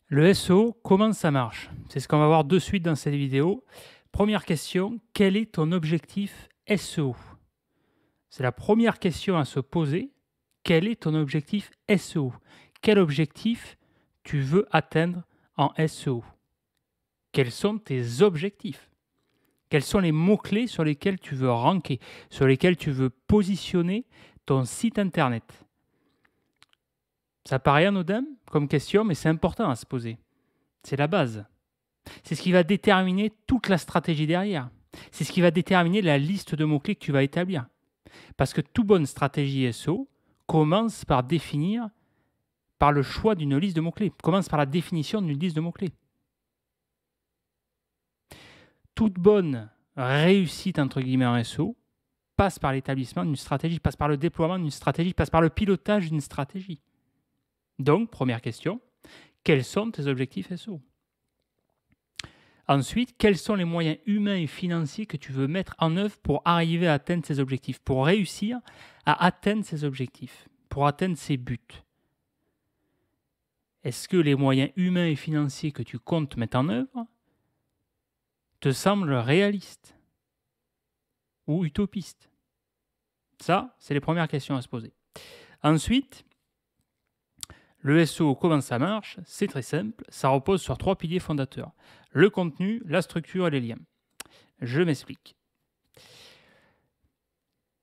Le SEO, comment ça marche? C'est ce qu'on va voir de suite dans cette vidéo. Première question, quel est ton objectif SEO? C'est la première question à se poser. Quel est ton objectif SEO? Quel objectif tu veux atteindre en SEO? Quels sont tes objectifs? Quels sont les mots-clés sur lesquels tu veux ranker, sur lesquels tu veux positionner ton site internet? Ça paraît anodin comme question, mais c'est important à se poser. C'est la base. C'est ce qui va déterminer toute la stratégie derrière. C'est ce qui va déterminer la liste de mots-clés que tu vas établir. Parce que toute bonne stratégie SEO commence par définir, par le choix d'une liste de mots-clés, commence par la définition d'une liste de mots-clés. Toute bonne réussite, entre guillemets, en SEO passe par l'établissement d'une stratégie, passe par le déploiement d'une stratégie, passe par le pilotage d'une stratégie. Donc, première question, quels sont tes objectifs SEO? Ensuite, quels sont les moyens humains et financiers que tu veux mettre en œuvre pour arriver à atteindre ces objectifs, pour réussir à atteindre ces objectifs, pour atteindre ces buts? Est-ce que les moyens humains et financiers que tu comptes mettre en œuvre te semblent réalistes ou utopistes? Ça, c'est les premières questions à se poser. Ensuite, le SEO, comment ça marche? C'est très simple, ça repose sur 3 piliers fondateurs. Le contenu, la structure et les liens. Je m'explique.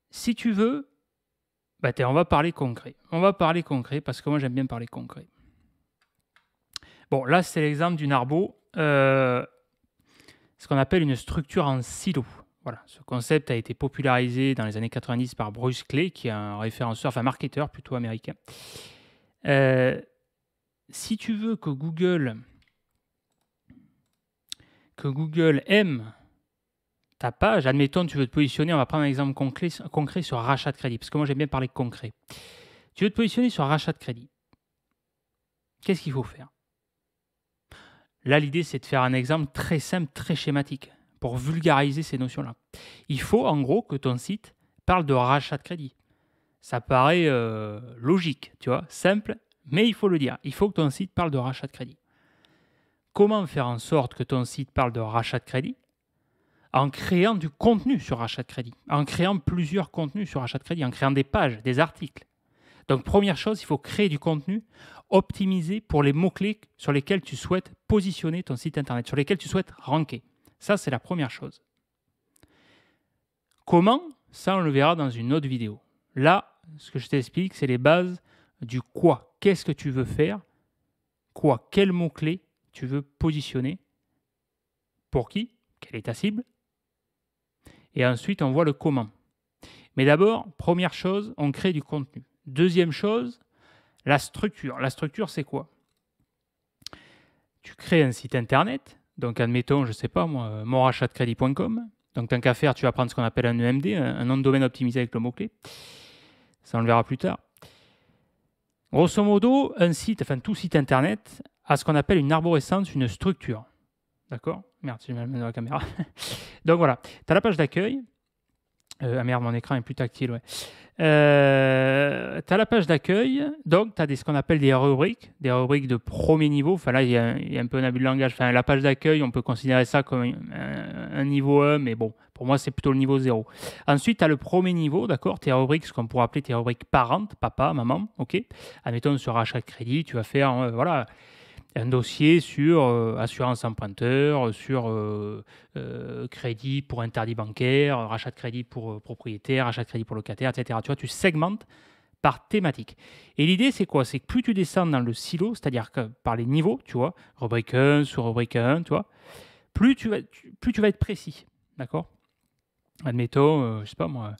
Si tu veux, on va parler concret. On va parler concret parce que moi j'aime bien parler concret. Bon, là c'est l'exemple d'une arbo, ce qu'on appelle une structure en silo. Voilà, ce concept a été popularisé dans les années 90 par Bruce Clay, qui est un référenceur, enfin marketeur plutôt américain. Si tu veux que Google aime ta page, admettons tu veux te positionner, on va prendre un exemple concret sur rachat de crédit, parce que moi j'aime bien parler concret. Tu veux te positionner sur rachat de crédit. Qu'est-ce qu'il faut faire? Là, l'idée, c'est de faire un exemple très simple, très schématique, pour vulgariser ces notions-là. Il faut, en gros, que ton site parle de rachat de crédit. Ça paraît logique, tu vois, simple, mais il faut le dire. Il faut que ton site parle de rachat de crédit. Comment faire en sorte que ton site parle de rachat de crédit? En créant du contenu sur rachat de crédit, en créant plusieurs contenus sur rachat de crédit, en créant des pages, des articles. Donc, première chose, il faut créer du contenu optimisé pour les mots-clés sur lesquels tu souhaites positionner ton site internet, sur lesquels tu souhaites ranker. Ça, c'est la première chose. Comment? Ça, on le verra dans une autre vidéo. Là, ce que je t'explique, c'est les bases du quoi. Qu'est-ce que tu veux faire? Quoi? Quels mots-clés tu veux positionner? Pour qui? Quelle est ta cible? Et ensuite, on voit le comment. Mais d'abord, première chose, on crée du contenu. Deuxième chose, la structure. La structure, c'est quoi? Tu crées un site internet, donc admettons, je ne sais pas moi, monrachatdecrédit.com. Donc tant qu'à faire, tu vas prendre ce qu'on appelle un EMD, un nom de domaine optimisé avec le mot-clé. Ça, on le verra plus tard. Grosso modo, un site, enfin tout site internet, a ce qu'on appelle une arborescence, une structure. D'accord? Merde, j'ai mal mis dans la caméra. Donc voilà, tu as la page d'accueil. Ah merde, mon écran est plus tactile, ouais. Tu as la page d'accueil, donc tu as ce qu'on appelle des rubriques de premier niveau. Enfin là, il y a un peu un abus de langage. Enfin, la page d'accueil, on peut considérer ça comme un niveau 1, mais bon, pour moi, c'est plutôt le niveau 0. Ensuite, tu as le premier niveau, d'accord, tes rubriques, ce qu'on pourrait appeler tes rubriques parentes, papa, maman, ok. Admettons, sur achat de crédit, tu vas faire, voilà, un dossier sur assurance emprunteur, sur crédit pour interdit bancaire, rachat de crédit pour propriétaire, rachat de crédit pour locataire, etc. Tu vois, tu segmentes par thématique. Et l'idée, c'est quoi? C'est que plus tu descends dans le silo, c'est-à-dire que par les niveaux, tu vois, rubrique 1, sous-rubrique 1, tu vois, plus tu vas être précis. D'accord? Admettons, je ne sais pas moi,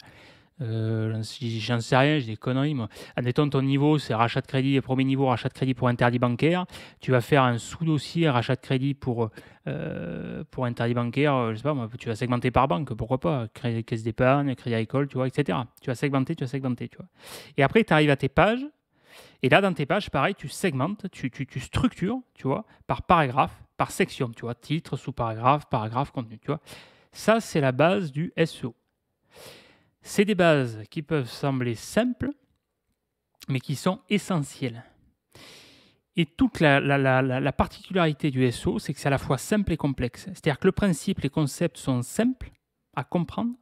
j'en sais rien, j'ai des conneries, moi. Admettons, ton niveau, c'est rachat de crédit, premier niveau, rachat de crédit pour interdit bancaire. Tu vas faire un sous-dossier rachat de crédit pour interdit bancaire. Je sais pas, moi, tu vas segmenter par banque, pourquoi pas. Caisse d'épargne, crédit agricole, tu vois, etc. Tu vas segmenter, tu vois. Et après, tu arrives à tes pages. Et là, dans tes pages, pareil, tu segmentes, tu structures, tu vois, par paragraphe, par section, tu vois, titre, sous-paragraphe, paragraphe, contenu, tu vois. Ça, c'est la base du SEO. C'est des bases qui peuvent sembler simples, mais qui sont essentielles. Et toute la particularité du SEO, c'est que c'est à la fois simple et complexe. C'est-à-dire que le principe, les concepts sont simples à comprendre,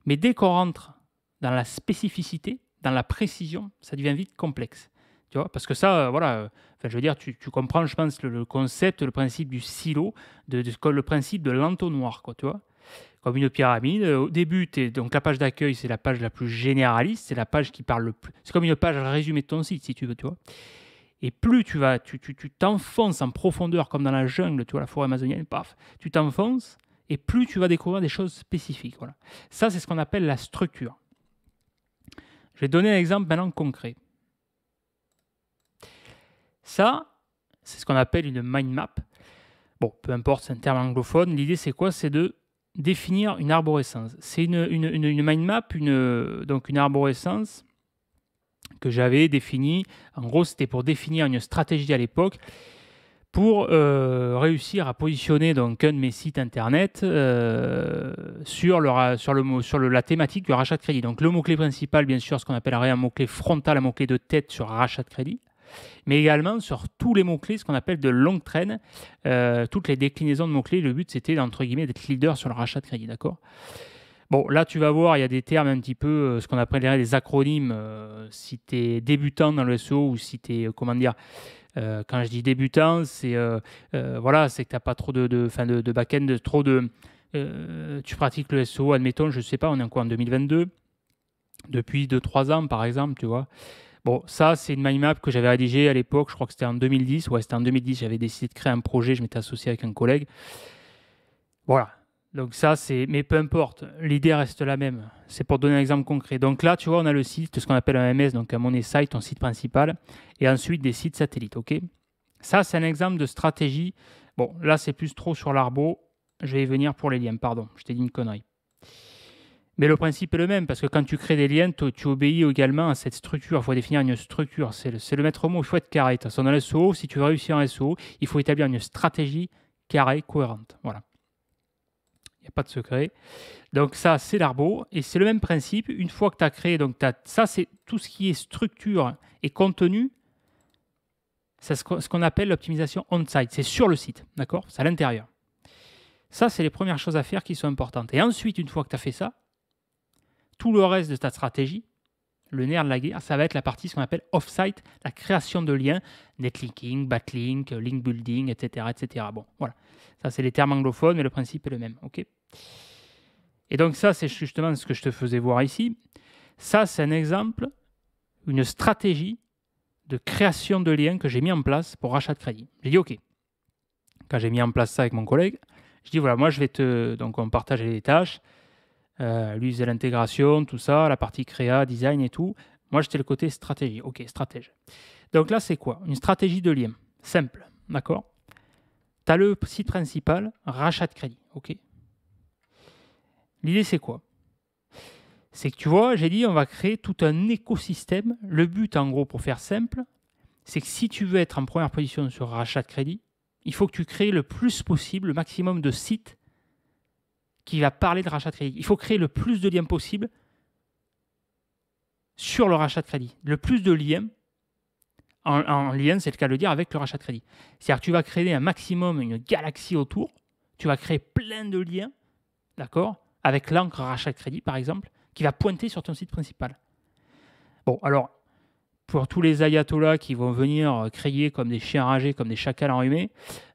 mais dès qu'on rentre dans la spécificité, dans la précision, ça devient vite complexe. Tu vois, parce que ça, voilà, enfin, je veux dire, tu comprends, je pense, le concept, le principe du silo, le principe de l'entonnoir, quoi, tu vois. Comme une pyramide, au début, donc la page d'accueil, c'est la page la plus généraliste, c'est la page qui parle le plus. C'est comme une page résumée de ton site, si tu veux, tu vois. Et plus tu t'enfonces en profondeur, comme dans la jungle, tu vois, la forêt amazonienne, paf, tu t'enfonces, et plus tu vas découvrir des choses spécifiques. Voilà. Ça, c'est ce qu'on appelle la structure. Je vais te donner un exemple maintenant concret. Ça, c'est ce qu'on appelle une mind map. Bon, peu importe, c'est un terme anglophone. L'idée, c'est quoi? C'est de définir une arborescence. C'est une mind map, donc une arborescence que j'avais définie. En gros, c'était pour définir une stratégie à l'époque pour réussir à positionner donc un de mes sites internet sur la thématique du rachat de crédit. Donc le mot-clé principal, bien sûr, ce qu'on appellerait un mot-clé frontal, un mot-clé de tête sur rachat de crédit, mais également sur tous les mots-clés, ce qu'on appelle de longue traîne, toutes les déclinaisons de mots-clés. Le but, c'était, entre guillemets, d'être leader sur le rachat de crédit, d'accord? Bon, là, tu vas voir, il y a des termes un petit peu, ce qu'on appellerait des acronymes, si tu es débutant dans le SEO ou si tu es, comment dire, quand je dis débutant, c'est voilà, c'est que tu n'as pas trop de back-end, tu pratiques le SEO, admettons, je ne sais pas, on est encore en 2022, depuis 2-3 ans, par exemple, tu vois. Bon, ça, c'est une mind map que j'avais rédigée à l'époque, je crois que c'était en 2010. Ouais, c'était en 2010, j'avais décidé de créer un projet, je m'étais associé avec un collègue. Voilà. Donc ça, mais peu importe, l'idée reste la même. C'est pour donner un exemple concret. Donc là, tu vois, on a le site, ce qu'on appelle un MS, donc un money site, ton site principal, et ensuite des sites satellites, ok? Ça, c'est un exemple de stratégie. Bon, là, c'est plus trop sur l'arbo. Je vais y venir pour les liens, pardon, je t'ai dit une connerie. Mais le principe est le même, parce que quand tu crées des liens, tu obéis également à cette structure. Il faut définir une structure. C'est le maître mot, il faut être carré. De toute façon, dans le SEO, si tu veux réussir en SEO, il faut établir une stratégie carrée, cohérente. Voilà. Il n'y a pas de secret. Donc ça, c'est l'arbo. Et c'est le même principe. Une fois que tu as créé, donc ça, c'est tout ce qui est structure et contenu. C'est ce qu'on appelle l'optimisation on-site. C'est sur le site, d'accord? C'est à l'intérieur. Ça, c'est les premières choses à faire qui sont importantes. Et ensuite, une fois que tu as fait ça, tout le reste de ta stratégie, le nerf de la guerre, ça va être la partie ce qu'on appelle off-site, la création de liens, netlinking, backlink, link building, etc., etc. Bon, voilà. Ça, c'est les termes anglophones, mais le principe est le même. OK ? Et donc ça, c'est justement ce que je te faisais voir ici. Ça, c'est un exemple, une stratégie de création de liens que j'ai mis en place pour rachat de crédit. J'ai dit OK. Quand j'ai mis en place ça avec mon collègue, je dis voilà, moi, je vais donc on partage les tâches. Lui, il faisait l'intégration, tout ça, la partie créa, design et tout. Moi, j'étais le côté stratégie. OK, stratège. Donc là, c'est quoi? Une stratégie de lien. Simple, d'accord? Tu as le site principal, rachat de crédit. OK. L'idée, c'est quoi? C'est que tu vois, j'ai dit, on va créer tout un écosystème. Le but, en gros, pour faire simple, c'est que si tu veux être en première position sur rachat de crédit, il faut que tu crées le plus possible, le maximum de sites qui va parler de rachat de crédit. Il faut créer le plus de liens possible sur le rachat de crédit. Le plus de liens, en lien, c'est le cas de le dire, avec le rachat de crédit. C'est-à-dire que tu vas créer un maximum, une galaxie autour, tu vas créer plein de liens, d'accord, avec l'encre rachat de crédit, par exemple, qui va pointer sur ton site principal. Bon, alors, pour tous les ayatollahs qui vont venir crier comme des chiens ragés, comme des chacals enrhumés,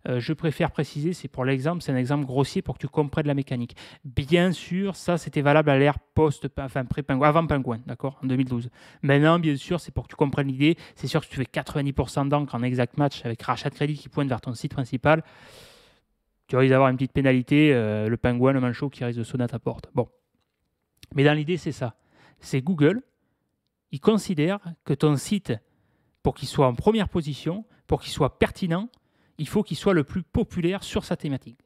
je préfère préciser, c'est pour l'exemple, c'est un exemple grossier pour que tu comprennes la mécanique. Bien sûr, ça c'était valable à l'ère pré-Penguin, avant Penguin, d'accord, en 2012. Maintenant, bien sûr, c'est pour que tu comprennes l'idée. C'est sûr que si tu fais 90% d'encre en exact match avec rachat de crédit qui pointe vers ton site principal, tu risques d'avoir une petite pénalité, le Penguin, le manchot qui risque de sonner à ta porte. Bon. Mais dans l'idée, c'est ça. C'est Google. Il considère que ton site, pour qu'il soit en première position, pour qu'il soit pertinent, il faut qu'il soit le plus populaire sur sa thématique.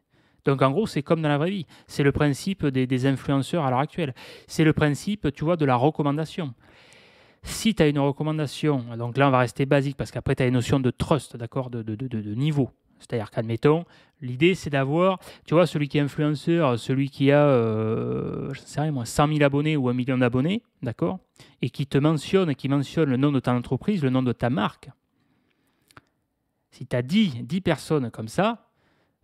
Donc en gros, c'est comme dans la vraie vie. C'est le principe des influenceurs à l'heure actuelle. C'est le principe, tu vois, de la recommandation. Si tu as une recommandation, donc là on va rester basique parce qu'après tu as une notion de trust, d'accord, de niveau. C'est-à-dire qu'admettons, l'idée c'est d'avoir, tu vois, celui qui est influenceur, celui qui a, je ne sais rien moi, 100 000 abonnés ou 1 million d'abonnés, d'accord, et qui mentionne le nom de ta entreprise, le nom de ta marque. Si tu as 10 personnes comme ça,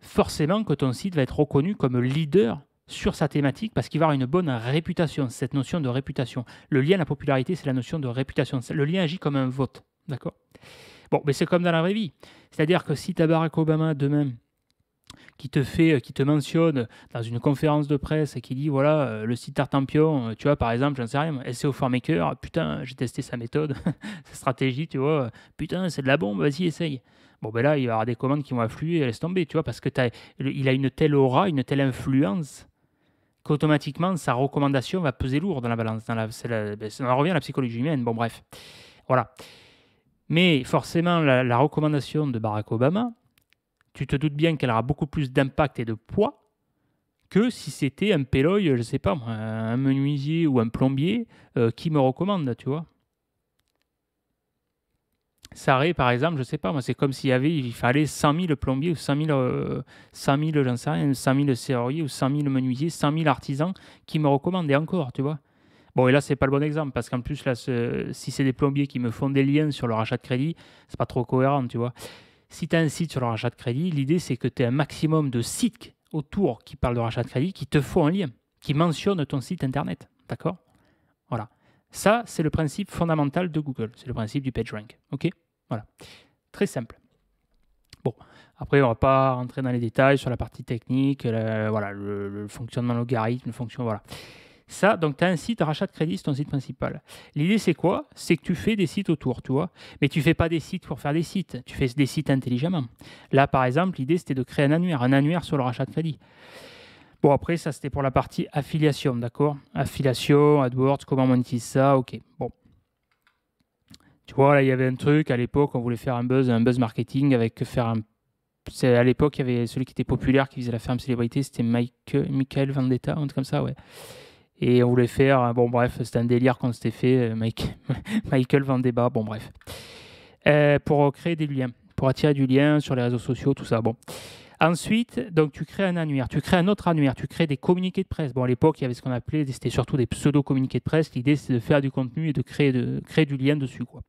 forcément que ton site va être reconnu comme leader sur sa thématique parce qu'il va avoir une bonne réputation, cette notion de réputation. Le lien à la popularité, c'est la notion de réputation. Le lien agit comme un vote, d'accord? Bon, mais c'est comme dans la vraie vie. C'est-à-dire que si tu as Barack Obama demain qui te mentionne dans une conférence de presse et qui dit voilà, le site Tartampion, tu vois, par exemple, j'en sais rien, SEO for Maker, putain, j'ai testé sa méthode, sa stratégie, tu vois, putain, c'est de la bombe, vas-y, essaye. Bon, ben là, il va y avoir des commandes qui vont affluer, laisse tomber, tu vois, parce que il a une telle aura, une telle influence qu'automatiquement, sa recommandation va peser lourd dans la balance. On revient à la psychologie humaine, bon, bref. Voilà. Mais forcément, la recommandation de Barack Obama, tu te doutes bien qu'elle aura beaucoup plus d'impact et de poids que si c'était un péloy, je ne sais pas, un menuisier ou un plombier qui me recommande, tu vois. Sarré, par exemple, je ne sais pas, moi, c'est comme il fallait 100 000 plombiers ou 100 000, j'en sais rien, 100 000 serruriers ou 100 000 menuisiers, 100 000 artisans qui me recommandent, et encore, tu vois. Bon, et là, c'est pas le bon exemple, parce qu'en plus, là, si c'est des plombiers qui me font des liens sur leur achat de crédit, c'est pas trop cohérent, tu vois. Si tu as un site sur le rachat de crédit, l'idée c'est que tu aies un maximum de sites autour qui parlent de rachat de crédit, qui te font un lien, qui mentionnent ton site internet. D'accord? Voilà. Ça, c'est le principe fondamental de Google. C'est le principe du PageRank. OK? Voilà. Très simple. Bon, après, on ne va pas rentrer dans les détails sur la partie technique, voilà, le fonctionnement logarithme, voilà. Ça, donc tu as un site rachat de crédit, c'est ton site principal. L'idée, c'est quoi? C'est que tu fais des sites autour, tu vois. Mais tu ne fais pas des sites pour faire des sites. Tu fais des sites intelligemment. Là, par exemple, l'idée, c'était de créer un annuaire sur le rachat de crédit. Bon, après, ça, c'était pour la partie affiliation, d'accord? Affiliation, AdWords, comment monétiser ça, ok. Bon. Tu vois, là, il y avait un truc, à l'époque, on voulait faire un buzz marketing avec faire un... À l'époque, il y avait celui qui était populaire, qui faisait la ferme célébrité, c'était Michael Vendetta, un truc comme ça, ouais. Et on voulait faire, bon bref, c'était un délire qu'on s'était fait, Michael Vendetta, bon bref. Pour créer des liens, pour attirer du lien sur les réseaux sociaux, tout ça, bon. Ensuite, donc tu crées un annuaire, tu crées un autre annuaire, tu crées des communiqués de presse. Bon, à l'époque, il y avait ce qu'on appelait, c'était surtout des pseudo-communiqués de presse. L'idée, c'est de faire du contenu et de créer du lien dessus, quoi.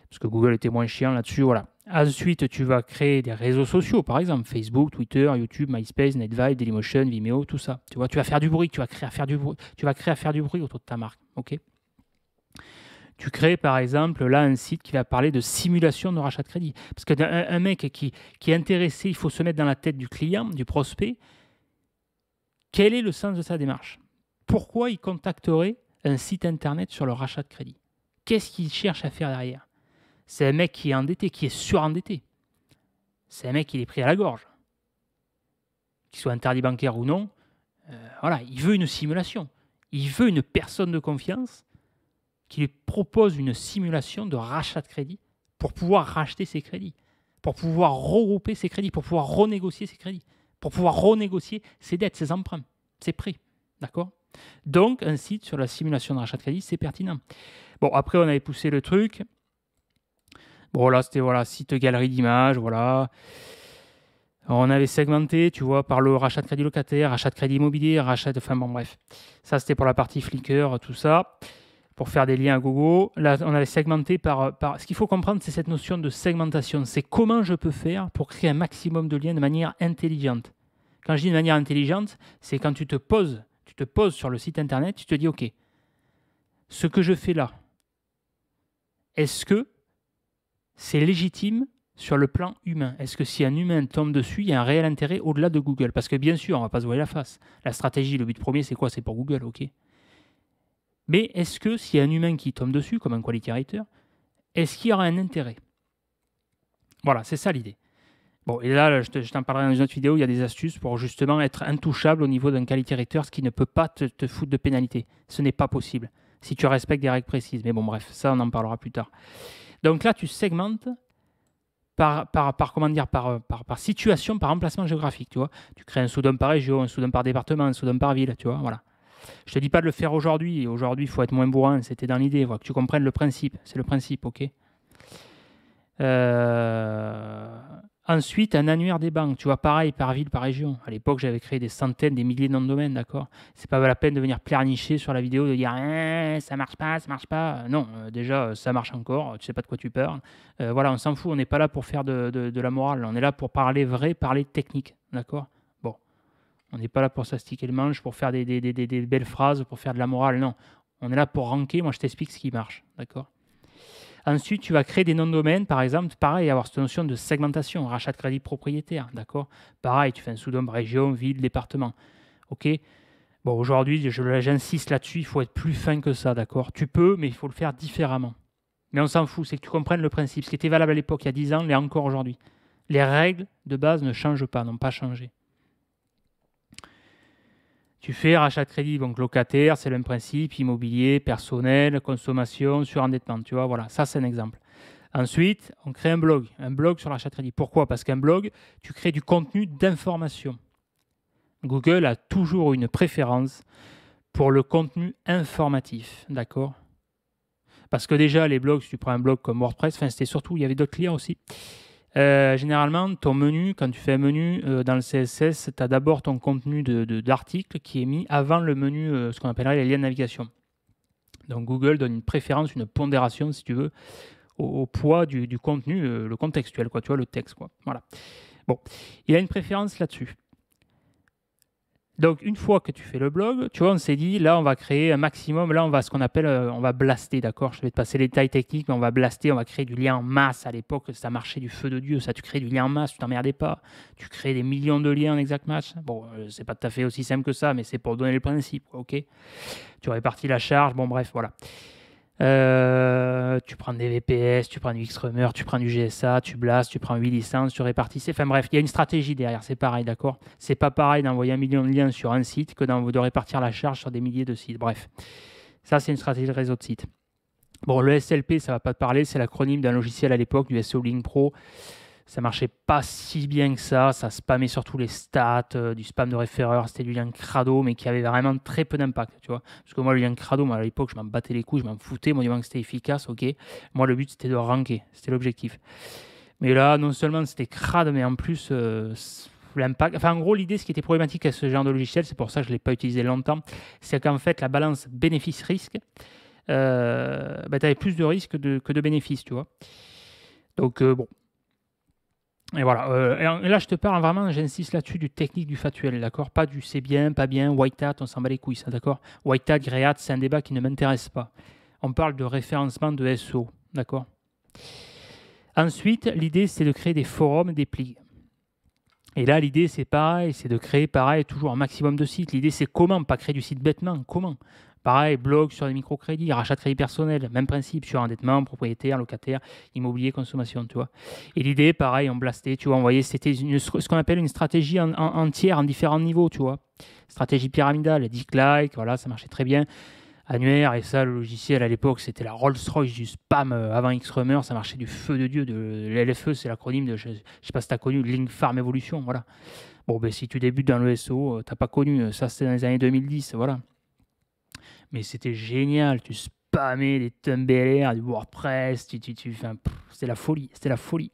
Parce que Google était moins chiant là-dessus, voilà. Ensuite, tu vas créer des réseaux sociaux, par exemple Facebook, Twitter, YouTube, MySpace, NetVibe, Dailymotion, Vimeo, tout ça. Tu vois, tu vas faire du bruit, tu vas créer à faire du bruit autour de ta marque, ok? Tu crées par exemple là un site qui va parler de simulation de rachat de crédit. Parce qu'un mec qui est intéressé, il faut se mettre dans la tête du client, du prospect. Quel est le sens de sa démarche? Pourquoi il contacterait un site internet sur le rachat de crédit? Qu'est-ce qu'il cherche à faire derrière? C'est un mec qui est endetté, qui est surendetté. C'est un mec qui est pris à la gorge. Qu'il soit interdit bancaire ou non, voilà, il veut une simulation. Il veut une personne de confiance qui lui propose une simulation de rachat de crédit pour pouvoir racheter ses crédits, pour pouvoir regrouper ses crédits, pour pouvoir renégocier ses crédits, pour pouvoir renégocier ses dettes, ses emprunts, ses prêts. D'accord? Donc, un site sur la simulation de rachat de crédit, c'est pertinent. Bon, après, on avait poussé le truc. Bon, là, c'était site galerie d'images, voilà. On avait segmenté, tu vois, par le rachat de crédit locataire, rachat de crédit immobilier, enfin bon, bref. Ça, c'était pour la partie Flickr, tout ça, pour faire des liens à Google. Là, on avait segmenté par... Ce qu'il faut comprendre, c'est cette notion de segmentation. C'est comment je peux faire pour créer un maximum de liens de manière intelligente. Quand je dis de manière intelligente, c'est quand tu te poses sur le site internet, tu te dis, OK, ce que je fais là, est-ce que c'est légitime sur le plan humain? Est-ce que si un humain tombe dessus, il y a un réel intérêt au-delà de Google? Parce que bien sûr, on ne va pas se voiler la face. La stratégie, le but premier, c'est quoi? C'est pour Google, ok. Mais est-ce que s'il y a un humain qui tombe dessus, comme un quality writer, est-ce qu'il y aura un intérêt? Voilà, c'est ça l'idée. Bon, et là, je t'en parlerai dans une autre vidéo, il y a des astuces pour justement être intouchable au niveau d'un quality writer, ce qui ne peut pas te foutre de pénalité. Ce n'est pas possible, si tu respectes des règles précises. Mais bon, bref, ça, on en parlera plus tard. Donc là, tu segmentes par situation, par emplacement géographique, tu vois. Tu crées un sous-dom par région, un sous-dom par département, un sous-dom par ville, tu vois, voilà. Je te dis pas de le faire aujourd'hui. Aujourd'hui, il faut être moins bourrin, c'était dans l'idée, voilà, que tu comprennes le principe. C'est le principe, ok. Ensuite, un annuaire des banques, tu vois, pareil, par ville, par région. À l'époque, j'avais créé des centaines, des milliers de noms de domaine, d'accord? C'est pas la peine de venir pleurnicher sur la vidéo, de dire ça marche pas, ça marche pas. Non, déjà, ça marche encore, tu sais pas de quoi tu parles. Voilà, on s'en fout, on n'est pas là pour faire de la morale, on est là pour parler vrai, parler technique, d'accord? Bon, on n'est pas là pour s'astiquer le manche, pour faire des belles phrases, pour faire de la morale, non. On est là pour ranker, moi je t'explique ce qui marche, d'accord? Ensuite, tu vas créer des noms de domaine, par exemple, pareil, avoir cette notion de segmentation, rachat de crédit propriétaire, d'accord? Pareil, tu fais un sous-domaine région, ville, département, ok? Bon, aujourd'hui, j'insiste là-dessus, il faut être plus fin que ça, d'accord? Tu peux, mais il faut le faire différemment. Mais on s'en fout, c'est que tu comprennes le principe. Ce qui était valable à l'époque, il y a 10 ans, l'est encore aujourd'hui. Les règles de base ne changent pas, n'ont pas changé. Tu fais rachat de crédit, donc locataire, c'est le même principe, immobilier, personnel, consommation, surendettement, tu vois, voilà, ça c'est un exemple. Ensuite, on crée un blog sur l'achat de crédit. Pourquoi? Parce qu'un blog, tu crées du contenu d'information. Google a toujours une préférence pour le contenu informatif, d'accord? Parce que déjà, les blogs, si tu prends un blog comme WordPress, enfin, c'était surtout, il y avait d'autres clients aussi. Généralement, ton menu, quand tu fais un menu dans le CSS, tu as d'abord ton contenu d'article qui est mis avant le menu, ce qu'on appellerait les liens de navigation. Donc Google donne une préférence, une pondération, si tu veux, au poids du contenu, le contextuel, quoi, tu vois, le texte, quoi. Voilà. Bon, il a une préférence là-dessus. Donc, une fois que tu fais le blog, tu vois, on s'est dit, là, on va créer un maximum, là, on va ce qu'on appelle, on va blaster, d'accord? Je vais te passer les détails techniques, mais on va blaster, on va créer du lien en masse. À l'époque, ça marchait du feu de Dieu, ça, tu crées du lien en masse, tu t'emmerdais pas. Tu crées des millions de liens en exact match. Bon, c'est pas tout à fait aussi simple que ça, mais c'est pour donner le principe, quoi, ok? Tu répartis la charge, bon, bref, voilà. Tu prends des VPS, tu prends du Xrummer, tu prends du GSA, tu blastes, tu prends 8 licences, tu répartis. Enfin bref, il y a une stratégie derrière, c'est pareil, d'accord? C'est pas pareil d'envoyer 1 million de liens sur un site que de répartir la charge sur des milliers de sites. Bref, ça c'est une stratégie de réseau de sites. Bon, le SLP, ça va pas te parler, c'est l'acronyme d'un logiciel à l'époque, du SEO Link Pro. Ça marchait pas si bien que ça spammait surtout les stats, du spam de référeur, c'était du lien crado, mais qui avait vraiment très peu d'impact, tu vois. Parce que moi, le lien crado, moi, à l'époque, je m'en battais les couilles, je m'en foutais, moi, du moment que c'était efficace, ok. Moi, le but, c'était de ranker, c'était l'objectif. Mais là, non seulement c'était crade, mais en plus, l'impact... Enfin, en gros, l'idée, ce qui était problématique à ce genre de logiciel, c'est pour ça que je ne l'ai pas utilisé longtemps, c'est qu'en fait, la balance bénéfice-risque, tu avais plus de risques que de bénéfices, tu vois. Donc, bon. Et voilà. Et là, je te parle vraiment, j'insiste là-dessus, du technique du factuel, d'accord? Pas du c'est bien, pas bien, white hat, on s'en bat les couilles, ça, d'accord? White hat, grey hat, c'est un débat qui ne m'intéresse pas. On parle de référencement de SEO, d'accord? Ensuite, l'idée, c'est de créer des forums, des plis. Et là, l'idée, c'est pareil, c'est de créer, pareil, toujours un maximum de sites. L'idée, c'est comment, pas créer du site bêtement, comment? Pareil, blog sur les microcrédits, rachat de crédit personnel, même principe, sur endettement, propriétaire, locataire, immobilier, consommation, tu vois. Et l'idée, pareil, on blastait, tu vois, on voyait, c'était ce qu'on appelle une stratégie entière en différents niveaux, tu vois. Stratégie pyramidale, 10 likes, voilà, ça marchait très bien. Annuaire, et ça, le logiciel à l'époque, c'était la Rolls-Royce du spam avant Xrummer, ça marchait du feu de Dieu. Le LFE, c'est l'acronyme de, je ne sais pas si tu as connu, Link Farm Evolution, voilà. Bon, ben, si tu débutes dans le SEO, tu n'as pas connu, ça c'était dans les années 2010, voilà. Mais c'était génial, tu spammais des Tumblr, du WordPress, c'était la folie, c'était la folie.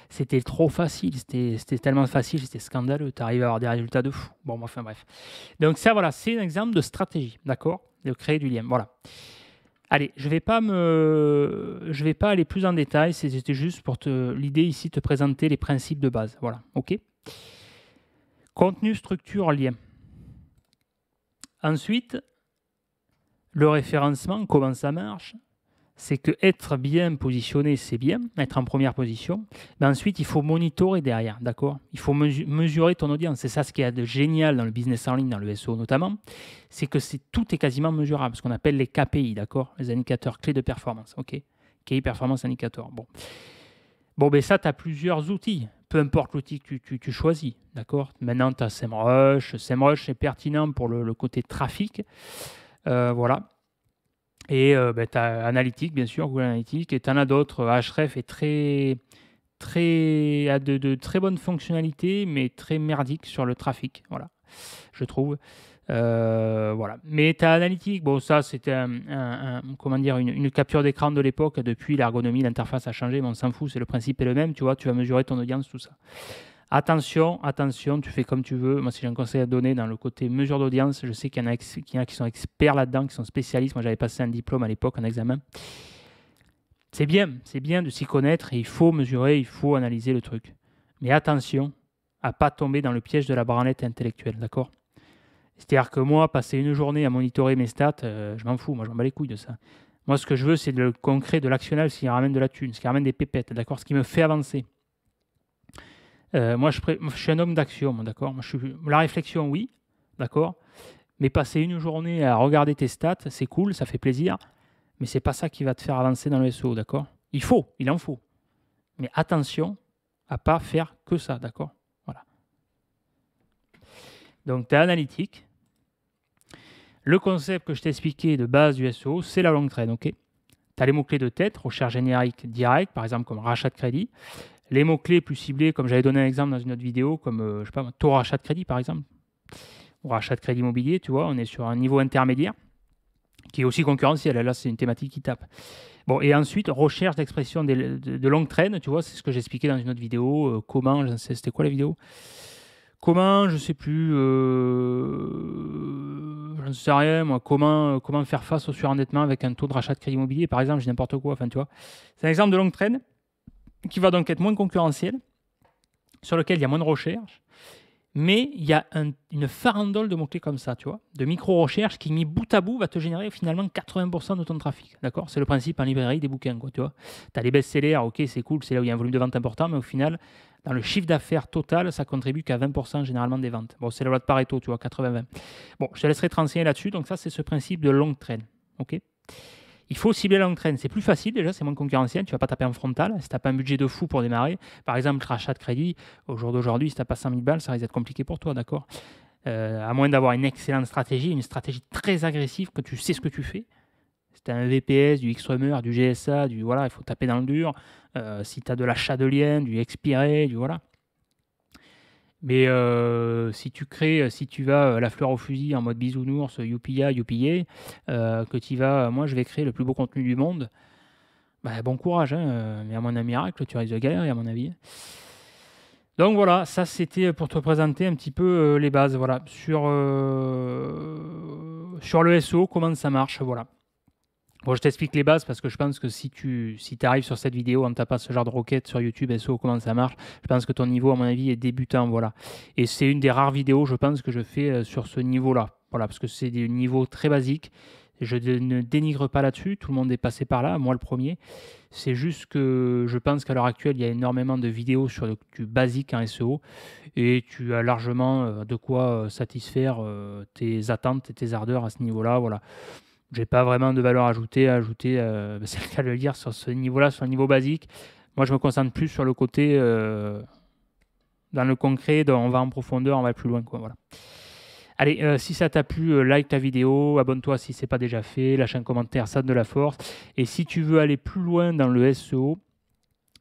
C'était trop facile, c'était tellement facile, c'était scandaleux, tu arrives à avoir des résultats de fou. Bon, enfin bref. Donc ça, voilà, c'est un exemple de stratégie, d'accord? De créer du lien, voilà. Allez, je vais pas aller plus en détail, c'était juste pour l'idée ici, te présenter les principes de base, voilà, ok? Contenu, structure, lien. Ensuite, le référencement, comment ça marche? C'est que être bien positionné, c'est bien, être en première position. Mais ensuite, il faut monitorer derrière, d'accord? Il faut mesurer ton audience. C'est ça ce qui est de génial dans le business en ligne, dans le SEO notamment, c'est que tout est quasiment mesurable, ce qu'on appelle les KPI, d'accord? Les indicateurs clés de performance, ok? KPI Performance Indicator. Bon, ben ça, tu as plusieurs outils. Peu importe l'outil que tu choisis, d'accord? Maintenant, tu as SEMrush. SEMrush est pertinent pour le côté trafic. Voilà. Et tu as Analytics, bien sûr, Google Analytics, et tu en as d'autres. Ahref est a de très bonnes fonctionnalités, mais très merdique sur le trafic, voilà, je trouve. Voilà. Mais ta analytique, bon, ça, c'était comment dire, une capture d'écran de l'époque. Depuis, l'ergonomie, l'interface a changé, mais on s'en fout, c'est le principe est le même. Tu vois, tu vas mesurer ton audience, tout ça. Attention, attention, tu fais comme tu veux. Moi, si j'ai un conseil à donner dans le côté mesure d'audience, je sais qu'il y en a qui sont experts là-dedans, qui sont spécialistes. Moi, j'avais passé un diplôme à l'époque, un examen. C'est bien de s'y connaître et il faut mesurer, il faut analyser le truc. Mais attention à pas tomber dans le piège de la branlette intellectuelle, d'accord? C'est-à-dire que moi, passer une journée à monitorer mes stats, je m'en fous, moi je m'en bats les couilles de ça. Moi, ce que je veux, c'est le concret, de l'actionnable, ce qui ramène de la thune, ce qui ramène des pépettes, d'accord? Ce qui me fait avancer. Moi, je suis un homme d'action, d'accord? La réflexion, oui, d'accord? Mais passer une journée à regarder tes stats, c'est cool, ça fait plaisir, mais c'est pas ça qui va te faire avancer dans le SEO, d'accord? Il en faut. Mais attention à pas faire que ça, d'accord? Voilà. Donc, tu as analytique. Le concept que je t'ai expliqué de base du SEO, c'est la longue traîne, ok? Tu as les mots-clés de tête, recherche générique directe, par exemple comme rachat de crédit. Les mots-clés plus ciblés, comme j'avais donné un exemple dans une autre vidéo, comme je sais pas, taux rachat de crédit, par exemple, ou rachat de crédit immobilier, tu vois, on est sur un niveau intermédiaire qui est aussi concurrentiel. Là, c'est une thématique qui tape. Bon, et ensuite, recherche d'expression de longue traîne, tu vois, c'est ce que j'expliquais dans une autre vidéo. Comment, je ne sais, c'était quoi la vidéo? Comment, je ne sais plus, je ne sais rien, moi, comment faire face au surendettement avec un taux de rachat de crédit immobilier, par exemple, j'ai n'importe quoi, enfin, tu vois. C'est un exemple de longue traîne qui va donc être moins concurrentiel, sur lequel il y a moins de recherche, mais il y a une farandole de mots-clés comme ça, tu vois, de micro-recherche qui, mis bout à bout, va te générer finalement 80% de ton trafic, d'accord? C'est le principe en librairie des bouquins, quoi, tu vois. Tu as les best-sellers, ok, c'est cool, c'est là où il y a un volume de vente important, mais au final, dans le chiffre d'affaires total, ça contribue qu'à 20% généralement des ventes. Bon, c'est la loi de Pareto, tu vois, 80-20. Bon, je te laisserai te renseigner là-dessus, donc ça, c'est ce principe de longue traîne, ok? Il faut cibler la longue traîne. C'est plus facile déjà, c'est moins concurrentiel. Tu ne vas pas taper en frontal. Si tu n'as pas un budget de fou pour démarrer, par exemple, le rachat de crédit, au jour d'aujourd'hui, si tu n'as pas 100 000 balles, ça risque d'être compliqué pour toi, d'accord? À moins d'avoir une excellente stratégie, une stratégie très agressive, que tu sais ce que tu fais. Si tu as un VPS, du Xrummer, du GSA, voilà, il faut taper dans le dur. Si tu as de l'achat de liens, du expiré, voilà. Mais si tu vas la fleur au fusil en mode bisounours, youpia, que tu vas, moi je vais créer le plus beau contenu du monde, bah, bon courage, hein, mais à mon avis, miracle, tu risques de galérer, à mon avis. Donc voilà, ça c'était pour te présenter un petit peu les bases, voilà, sur le SEO, comment ça marche, voilà. Bon, je t'explique les bases parce que je pense que si tu arrives sur cette vidéo en tapant ce genre de requête sur YouTube, SEO, comment ça marche, je pense que ton niveau, à mon avis, est débutant, voilà. Et c'est une des rares vidéos, je pense, que je fais sur ce niveau-là, voilà, parce que c'est des niveaux très basiques. Je ne dénigre pas là-dessus, tout le monde est passé par là, moi le premier. C'est juste que je pense qu'à l'heure actuelle, il y a énormément de vidéos sur du basique en SEO et tu as largement de quoi satisfaire tes attentes et tes ardeurs à ce niveau-là, voilà. J'ai pas vraiment de valeur ajoutée à ajouter, c'est le cas de le dire, sur ce niveau-là, sur le niveau basique. Moi, je me concentre plus sur le côté dans le concret, on va en profondeur, on va plus loin, quoi, voilà. Allez, si ça t'a plu, like ta vidéo, abonne-toi si ce n'est pas déjà fait, lâche un commentaire, ça donne de la force. Et si tu veux aller plus loin dans le SEO,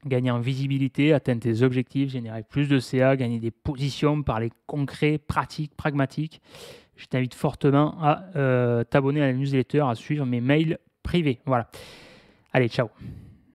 gagner en visibilité, atteindre tes objectifs, générer plus de CA, gagner des positions, parler concret, pratique, pragmatique, je t'invite fortement à t'abonner à la newsletter, à suivre mes mails privés. Voilà. Allez, ciao.